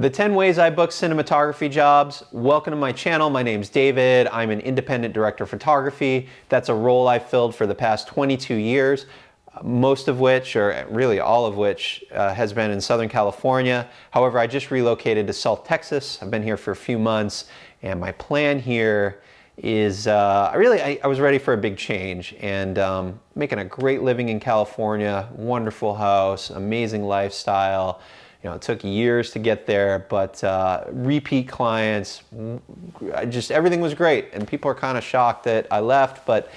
The 10 ways I book cinematography jobs. Welcome to my channel. My name's David. I'm an independent director of photography. That's a role I've filled for the past 22 years, most of which, or really all of which, has been in Southern California. However, I just relocated to South Texas. I've been here for a few months, and my plan here is I was ready for a big change, and making a great living in California, wonderful house, amazing lifestyle. You know, it took years to get there, but repeat clients, everything was great, and people are kind of shocked that I left, but at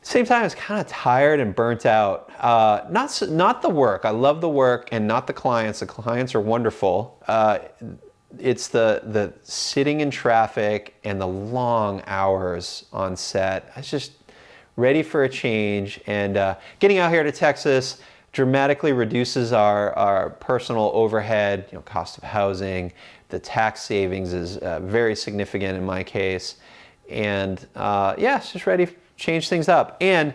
the same time, I was kind of tired and burnt out. Not the work. I love the work, and not the clients. The clients are wonderful. It's the sitting in traffic and the long hours on set. I was just ready for a change, and getting out here to Texas dramatically reduces our personal overhead, cost of housing. The tax savings is very significant in my case. And yeah, it's just ready to change things up. And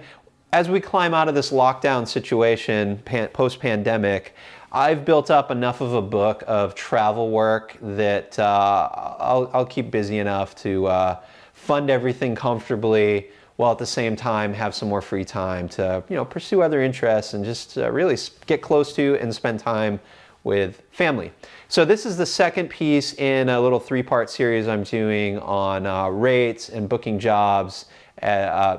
as we climb out of this lockdown situation, post-pandemic, I've built up enough of a book of travel work that I'll keep busy enough to fund everything comfortably, while at the same time have some more free time to pursue other interests and just really get close to and spend time with family. So this is the second piece in a little 3-part series I'm doing on rates and booking jobs,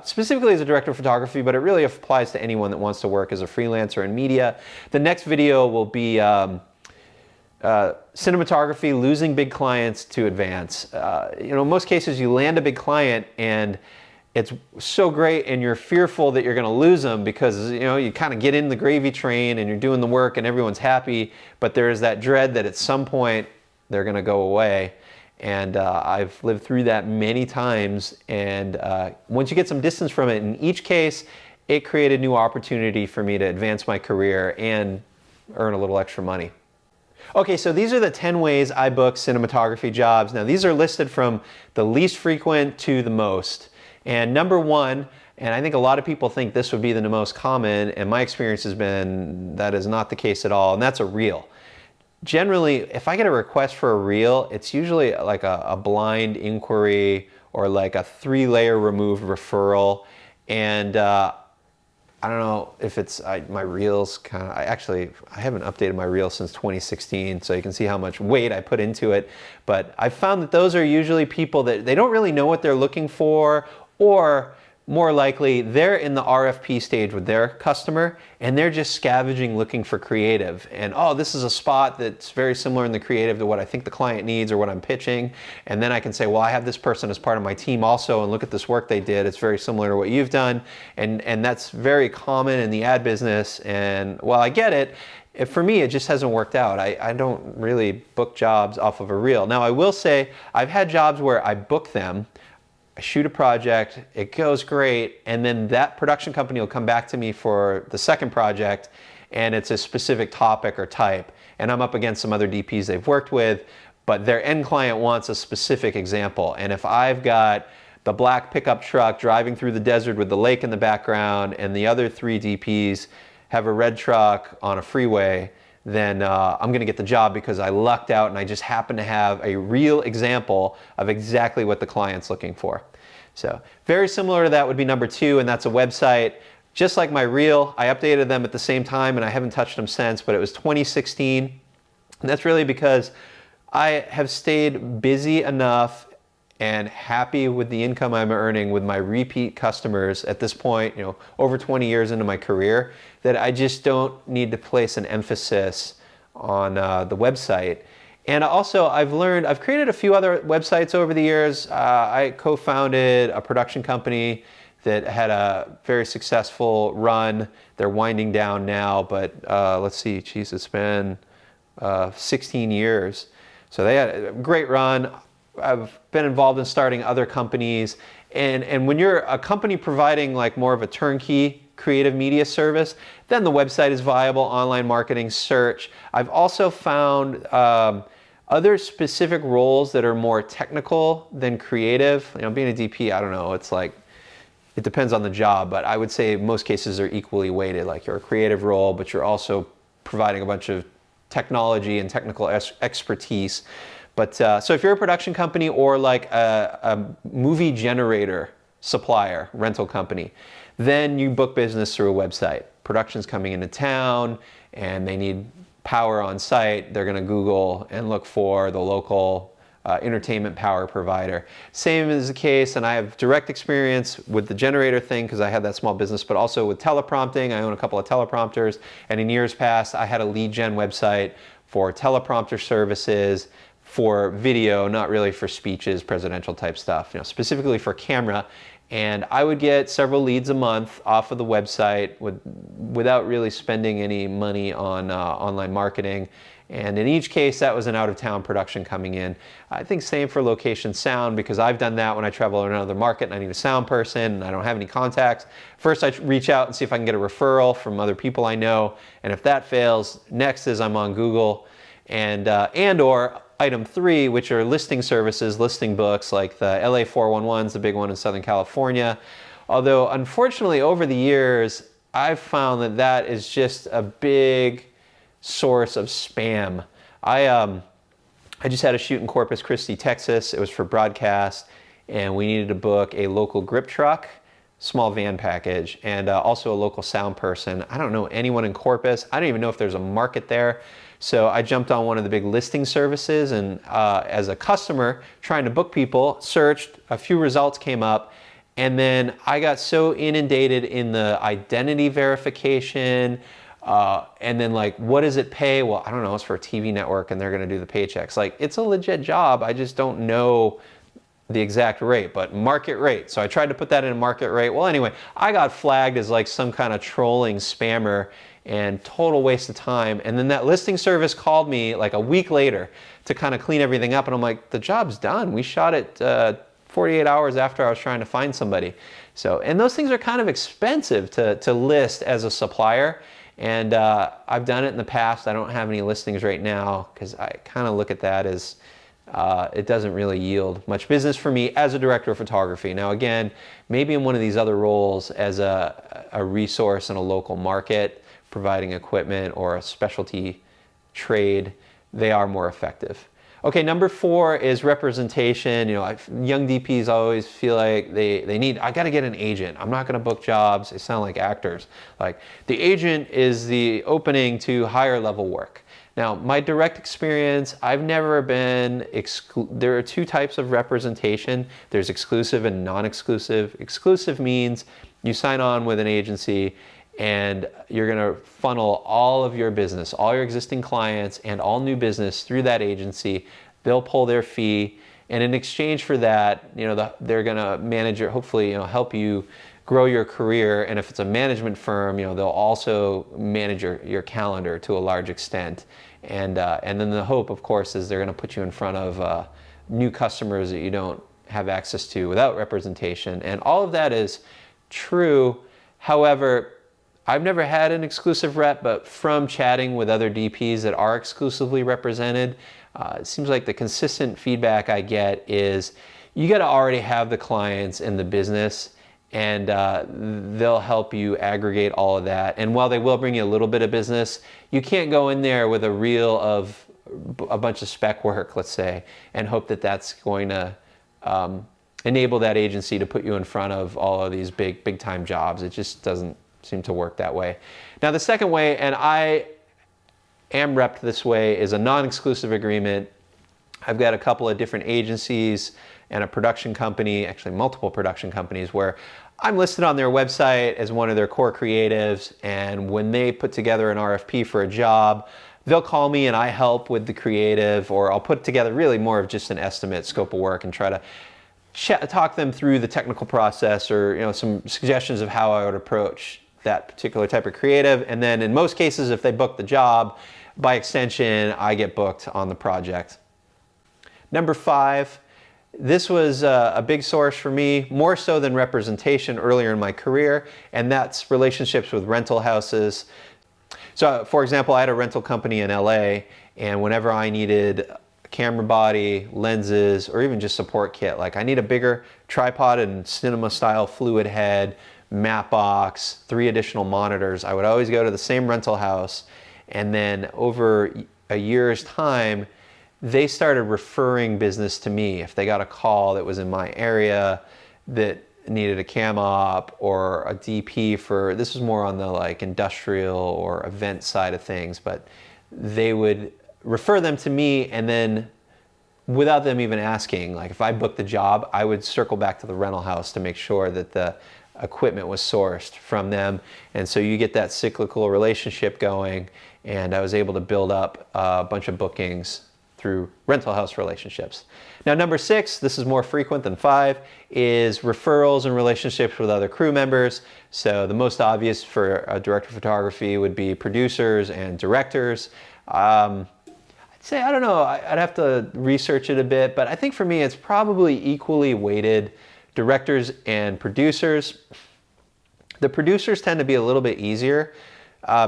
specifically as a director of photography, but it really applies to anyone that wants to work as a freelancer in media. The next video will be cinematography, losing big clients to advance. In most cases you land a big client and it's so great, and you're fearful that you're going to lose them because you kind of get in the gravy train and you're doing the work and everyone's happy, but there is that dread that at some point they're going to go away. And I've lived through that many times, and once you get some distance from it, in each case it created new opportunity for me to advance my career and earn a little extra money. Okay, so these are the 10 ways I book cinematography jobs. Now these are listed from the least frequent to the most. And number one, and I think a lot of people think this would be the most common, and my experience has been that is not the case at all, and that's a reel. Generally, if I get a request for a reel, it's usually like a blind inquiry or like a 3-layer removed referral. And I don't know if it's my reels kind of, I haven't updated my reel since 2016, so you can see how much weight I put into it. But I found that those are usually people that they don't really know what they're looking for, or more likely they're in the RFP stage with their customer and they're just scavenging looking for creative. And oh, this is a spot that's very similar in the creative to what I think the client needs or what I'm pitching. And then I can say, well, I have this person as part of my team also, and look at this work they did. It's very similar to what you've done. And that's very common in the ad business. And while I get it, for me, it just hasn't worked out. I don't really book jobs off of a reel. Now, I will say I've had jobs where I book them, I shoot a project, it goes great, and then that production company will come back to me for the second project, and it's a specific topic or type, and I'm up against some other DPs they've worked with, but their end client wants a specific example. And if I've got the black pickup truck driving through the desert with the lake in the background, and the other 3 DPs have a red truck on a freeway, then I'm gonna get the job because I lucked out and I just happen to have a real example of exactly what the client's looking for. So very similar to that would be number 2, and that's a website. Just like my reel, I updated them at the same time and I haven't touched them since, but it was 2016. And that's really because I have stayed busy enough and happy with the income I'm earning with my repeat customers at this point, over 20 years into my career, that I just don't need to place an emphasis on the website. And also, I've created a few other websites over the years. I co-founded a production company that had a very successful run. They're winding down now, but let's see, geez, it's been 16 years. So they had a great run. I've been involved in starting other companies. And when you're a company providing like more of a turnkey creative media service, then the website is viable, online marketing, search. I've also found other specific roles that are more technical than creative. Being a DP, I don't know, it's like, it depends on the job, but I would say most cases are equally weighted. Like you're a creative role, but you're also providing a bunch of technology and technical expertise. But so if you're a production company or like a movie generator supplier, rental company, then you book business through a website. Production's coming into town and they need power on site. They're going to Google and look for the local entertainment power provider. Same is the case, and I have direct experience with the generator thing because I had that small business, but also with teleprompting. I own a couple of teleprompters, and in years past, I had a lead gen website for teleprompter services, for video, not really for speeches, presidential type stuff, specifically for camera. And I would get several leads a month off of the website without really spending any money on online marketing. And in each case, that was an out-of-town production coming in. I think same for location sound, because I've done that when I travel in another market and I need a sound person and I don't have any contacts. First, I reach out and see if I can get a referral from other people I know. And if that fails, next is I'm on Google and or item 3, which are listing services, listing books, like the LA 411's, the big one in Southern California. Although, unfortunately, over the years, I've found that that is just a big source of spam. I just had a shoot in Corpus Christi, Texas. It was for broadcast, and we needed to book a local grip truck, small van package, and also a local sound person. I don't know anyone in Corpus. I don't even know if there's a market there. So I jumped on one of the big listing services, and as a customer trying to book people, searched, a few results came up, and then I got so inundated in the identity verification, and then like, what does it pay? Well, I don't know, it's for a TV network and they're gonna do the paychecks. Like, it's a legit job, I just don't know the exact rate, but market rate. So I tried to put that in a market rate. Well, anyway, I got flagged as like some kind of trolling spammer and total waste of time. And then that listing service called me like a week later to kind of clean everything up. And I'm like, the job's done. We shot it 48 hours after I was trying to find somebody. So, and those things are kind of expensive to list as a supplier. And I've done it in the past. I don't have any listings right now because I kind of look at that as it doesn't really yield much business for me as a director of photography. Now again, maybe in one of these other roles as a resource in a local market, providing equipment or a specialty trade, they are more effective. Okay, number 4 is representation. Young DPs always feel like they need, I gotta get an agent. I'm not gonna book jobs. They sound like actors. Like, the agent is the opening to higher level work. Now, my direct experience, I've never been, there are 2 types of representation. There's exclusive and non-exclusive. Exclusive means you sign on with an agency and you're gonna funnel all of your business, all your existing clients and all new business through that agency. They'll pull their fee, and in exchange for that, they're gonna manage your, hopefully, help you grow your career. And if it's a management firm, they'll also manage your calendar to a large extent. And then the hope, of course, is they're gonna put you in front of new customers that you don't have access to without representation. And all of that is true. However, I've never had an exclusive rep, but from chatting with other DPs that are exclusively represented, it seems like the consistent feedback I get is you got to already have the clients in the business, and they'll help you aggregate all of that. And while they will bring you a little bit of business, you can't go in there with a reel of a bunch of spec work, let's say, and hope that that's going to enable that agency to put you in front of all of these big time jobs. It just doesn't seem to work that way. Now, the second way, and I am repped this way, is a non-exclusive agreement. I've got a couple of different agencies and a production company, actually multiple production companies, where I'm listed on their website as one of their core creatives, and when they put together an RFP for a job, they'll call me and I help with the creative, or I'll put together really more of just an estimate, scope of work, and try to talk them through the technical process, or some suggestions of how I would approach that particular type of creative. And then in most cases, if they book the job, by extension, I get booked on the project. Number 5, this was a big source for me, more so than representation earlier in my career, and that's relationships with rental houses. So for example, I had a rental company in LA, and whenever I needed a camera body, lenses, or even just support kit, like I need a bigger tripod and cinema style fluid head, map box, 3 additional monitors, I would always go to the same rental house, and then over a year's time, they started referring business to me. If they got a call that was in my area that needed a cam op or a DP for, this was more on the like industrial or event side of things, but they would refer them to me, and then without them even asking, like if I booked the job, I would circle back to the rental house to make sure that the equipment was sourced from them. And so you get that cyclical relationship going, and I was able to build up a bunch of bookings through rental house relationships. Now, number 6, this is more frequent than 5, is referrals and relationships with other crew members. So the most obvious for a director of photography would be producers and directors. I'd say, I don't know, I'd have to research it a bit, but I think for me it's probably equally weighted, directors and producers. The producers tend to be a little bit easier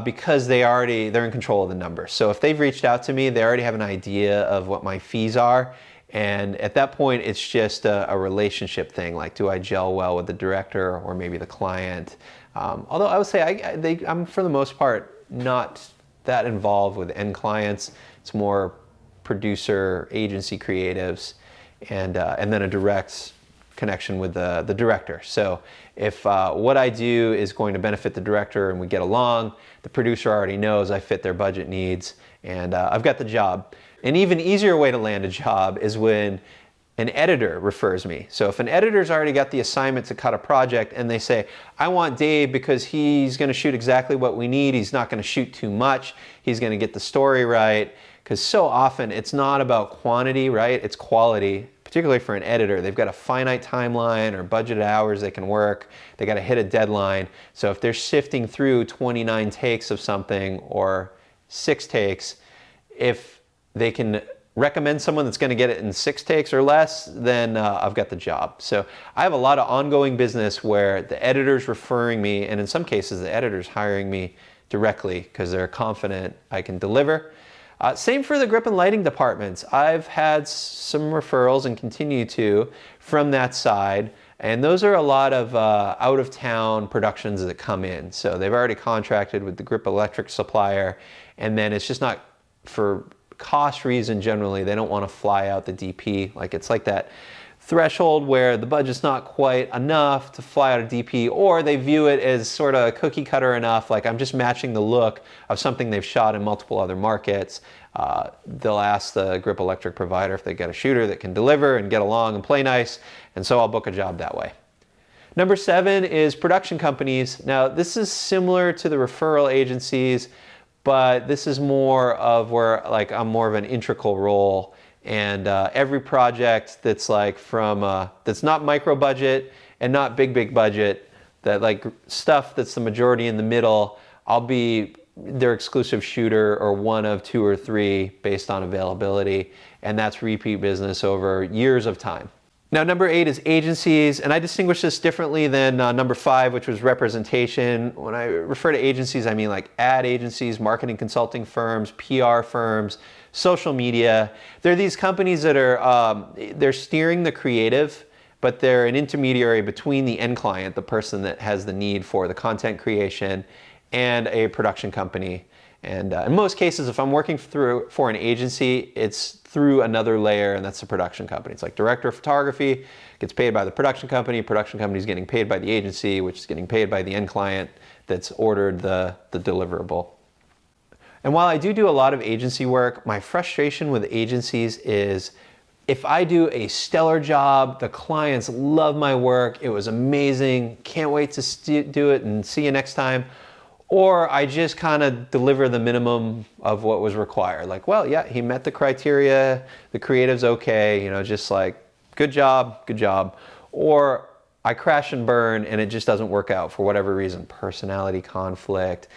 because they're in control of the numbers. So if they've reached out to me, they already have an idea of what my fees are. And at that point, it's just a relationship thing. Like, do I gel well with the director or maybe the client? Although I would say I'm for the most part not that involved with end clients. It's more producer, agency creatives, and then a direct connection with the director. So if what I do is going to benefit the director and we get along, the producer already knows I fit their budget needs, and I've got the job. An even easier way to land a job is when an editor refers me. So if an editor's already got the assignment to cut a project and they say, I want Dave because he's gonna shoot exactly what we need, he's not gonna shoot too much, he's gonna get the story right, because so often it's not about quantity, right? It's quality. Particularly for an editor, they've got a finite timeline or budgeted hours they can work. They got to hit a deadline. So if they're sifting through 29 takes of something or 6 takes, if they can recommend someone that's going to get it in 6 takes or less, then I've got the job. So I have a lot of ongoing business where the editor's referring me, and in some cases the editor's hiring me directly because they're confident I can deliver. Same for the grip and lighting departments. I've had some referrals and continue to from that side, and those are a lot of out-of-town productions that come in. So they've already contracted with the grip electric supplier, and then it's just not, for cost reason generally, they don't want to fly out the DP. Like, it's like that threshold where the budget's not quite enough to fly out a DP, or they view it as sort of cookie cutter enough, like I'm just matching the look of something they've shot in multiple other markets. They'll ask the grip electric provider if they got a shooter that can deliver and get along and play nice, and so I'll book a job that way. Number 7 is production companies. Now, this is similar to the referral agencies, but this is more of where, like, I'm more of an integral role. And every project that's like that's not micro budget and not big budget, that like stuff that's the majority in the middle, I'll be their exclusive shooter or one of 2 or 3 based on availability. And that's repeat business over years of time. Now, number 8 is agencies, and I distinguish this differently than number 5, which was representation. When I refer to agencies, I mean like ad agencies, marketing consulting firms, PR firms, social media. They're these companies that are, they're steering the creative, but they're an intermediary between the end client, the person that has the need for the content creation, and a production company. And in most cases, if I'm working for an agency, it's through another layer, and that's the production company. It's like director of photography gets paid by the production company is getting paid by the agency, which is getting paid by the end client that's ordered the deliverable. And while I do a lot of agency work, my frustration with agencies is if I do a stellar job, the clients love my work, it was amazing, can't wait to do it and see you next time, or I just kind of deliver the minimum of what was required. Like, well, yeah, he met the criteria, the creative's okay, you know, just like, good job. Or I crash and burn and it just doesn't work out for whatever reason, personality conflict,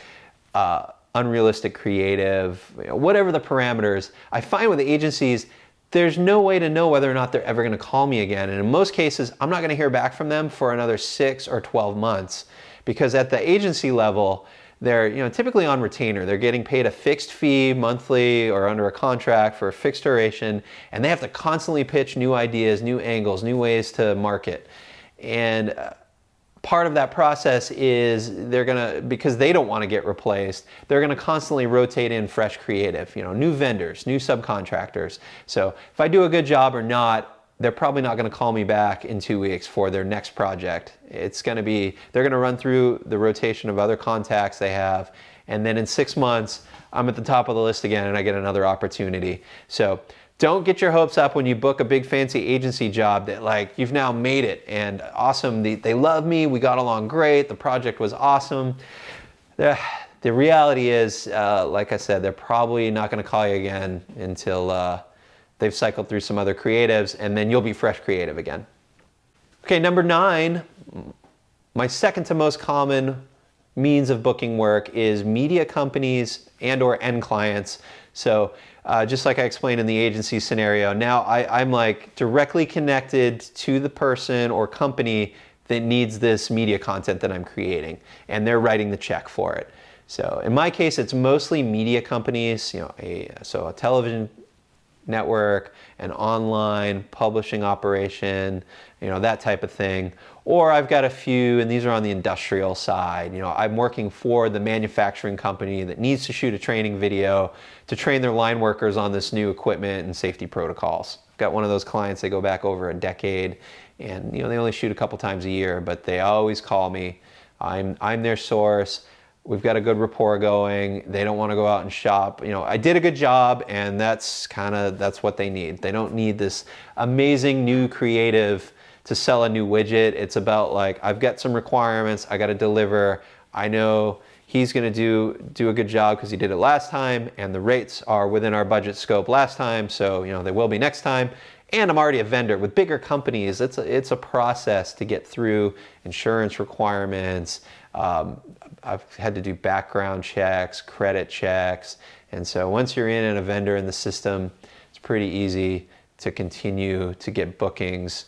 unrealistic creative, you know, whatever the parameters. I find with the agencies, there's no way to know whether or not they're ever gonna call me again. And in most cases, I'm not gonna hear back from them for another 6 or 12 months. Because at the agency level, they're, you know, typically on retainer. They're getting paid a fixed fee monthly or under a contract for a fixed duration, and they have to constantly pitch new ideas, new angles, new ways to market. And part of that process is because they don't want to get replaced, they're gonna constantly rotate in fresh creative, new vendors, new subcontractors. So if I do a good job or not, they're probably not going to call me back in 2 weeks for their next project. They're going to run through the rotation of other contacts they have, and then in 6 months, I'm at the top of the list again and I get another opportunity. So don't get your hopes up when you book a big fancy agency job that like you've now made it and awesome, they love me, we got along great, the project was awesome. The reality is, like I said, they're probably not going to call you again until they've cycled through some other creatives, and then you'll be fresh creative again. Okay, number 9, my second to most common means of booking work is media companies and or end clients. So just like I explained in the agency scenario, now I'm like directly connected to the person or company that needs this media content that I'm creating, and they're writing the check for it. So in my case, it's mostly media companies, so a television network, an online publishing operation, that type of thing. Or I've got a few, and these are on the industrial side. I'm working for the manufacturing company that needs to shoot a training video to train their line workers on this new equipment and safety protocols. I've got one of those clients, they go back over a decade, and they only shoot a couple times a year, but they always call me. I'm their source. We've got a good rapport going. They don't want to go out and shop. I did a good job, and that's what they need. They don't need this amazing new creative to sell a new widget. It's about like, I've got some requirements, I got to deliver. I know he's going to do a good job because he did it last time, and the rates are within our budget scope last time, so they will be next time. And I'm already a vendor. With bigger companies, it's a process to get through insurance requirements. I've had to do background checks, credit checks, and so once you're in and a vendor in the system, it's pretty easy to continue to get bookings.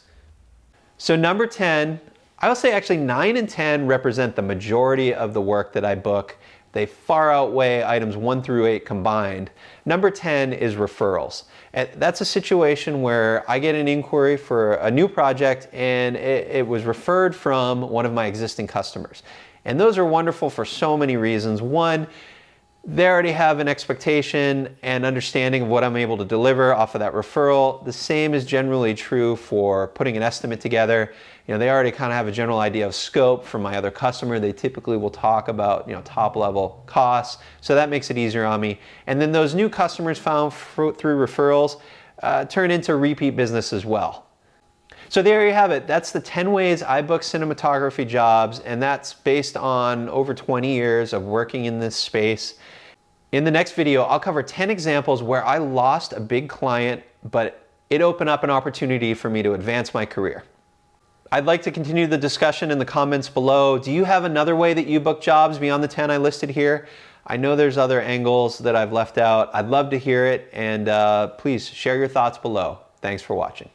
So number 10, I will say actually 9 and 10 represent the majority of the work that I book. They far outweigh items 1 through 8 combined. Number 10 is referrals. And that's a situation where I get an inquiry for a new project and it was referred from one of my existing customers. And those are wonderful for so many reasons. One, they already have an expectation and understanding of what I'm able to deliver off of that referral. The same is generally true for putting an estimate together. They already kind of have a general idea of scope from my other customer. They typically will talk about top level costs, so that makes it easier on me. And then those new customers found through referrals turn into repeat business as well. So there you have it. That's the 10 ways I book cinematography jobs, and that's based on over 20 years of working in this space. In the next video, I'll cover 10 examples where I lost a big client, but it opened up an opportunity for me to advance my career. I'd like to continue the discussion in the comments below. Do you have another way that you book jobs beyond the 10 I listed here? I know there's other angles that I've left out. I'd love to hear it, and please share your thoughts below. Thanks for watching.